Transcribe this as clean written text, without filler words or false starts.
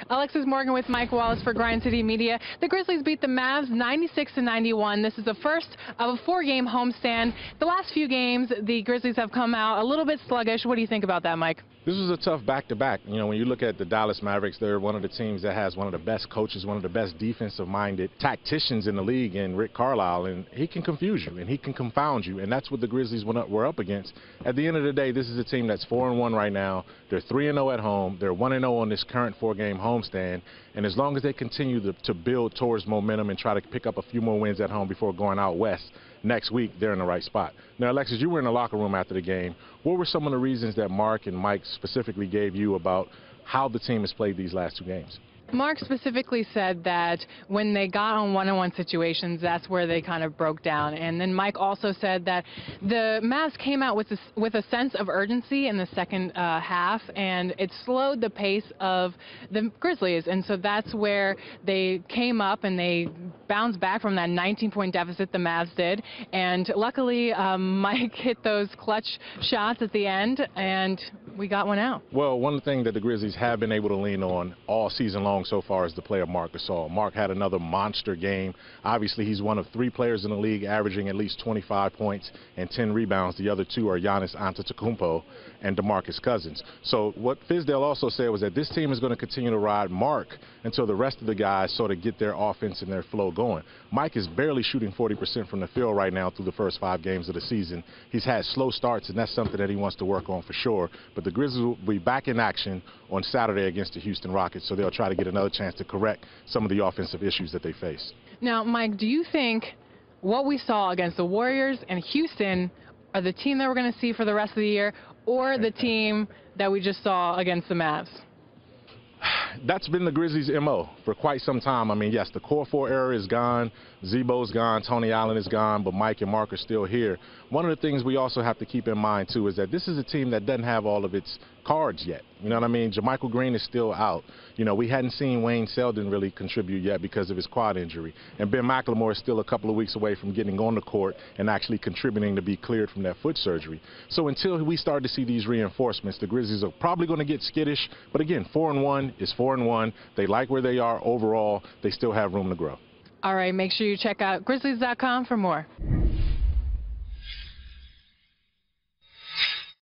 Alexis Morgan with Mike Wallace for Grind City Media. The Grizzlies beat the Mavs 96-91. This is the first of a four-game homestand. The last few games, the Grizzlies have come out a little bit sluggish. What do you think about that, Mike? This was a tough back-to-back. You know, when you look at the Dallas Mavericks, they're one of the teams that has one of the best coaches, one of the best defensive-minded tacticians in the league in Rick Carlisle, and he can confuse you and he can confound you, and that's what the Grizzlies were up against. At the end of the day, this is a team that's 4-1 right now. They're 3-0 at home. They're 1-0 on this current four-game homestand, and as long as they continue to build towards momentum and try to pick up a few more wins at home before going out west next week, they're in the right spot. Now, Alexis, you were in the locker room after the game. What were some of the reasons that Mark and Mike specifically gave you about how the team has played these last two games? Mark specifically said that when they got on one-on-one situations, that's where they kind of broke down. And then Mike also said that the Mavs came out with a sense of urgency in the second half, and it slowed the pace of the Grizzlies. And so that's where they came up and they bounced back from that 19-point deficit the Mavs did. And luckily, Mike hit those clutch shots at the end, and we got one out. Well, one thing that the Grizzlies have been able to lean on all season long so far is the play of Marc Gasol. Mark had another monster game. Obviously, he's one of three players in the league averaging at least 25 points and 10 rebounds. The other two are Giannis Antetokounmpo and DeMarcus Cousins. So what MEMvDAL also said was that this team is going to continue to ride Mark until the rest of the guys sort of get their offense and their flow going. Mike is barely shooting 40% from the field right now through the first 5 games of the season. He's had slow starts, and that's something that he wants to work on for sure. But the Grizzlies will be back in action on Saturday against the Houston Rockets, so they'll try to get another chance to correct some of the offensive issues that they face. Now, Mike, do you think what we saw against the Warriors and Houston are the team that we're going to see for the rest of the year, or the team that we just saw against the Mavs? That's been the Grizzlies' MO for quite some time. I mean, yes, the core 4 era is gone. Zebo's gone. Tony Allen is gone, but Mike and Mark are still here. One of the things we also have to keep in mind, too, is that this is a team that doesn't have all of its cards yet. You know what I mean? JaMychal Green is still out. You know, we hadn't seen Wayne Selden really contribute yet because of his quad injury. And Ben McLemore is still a couple of weeks away from getting on the court and actually contributing to be cleared from that foot surgery. So until we start to see these reinforcements, the Grizzlies are probably going to get skittish. But again, 4-1 is 4-1. They like where they are overall. They still have room to grow. All right, make sure you check out Grizzlies.com for more.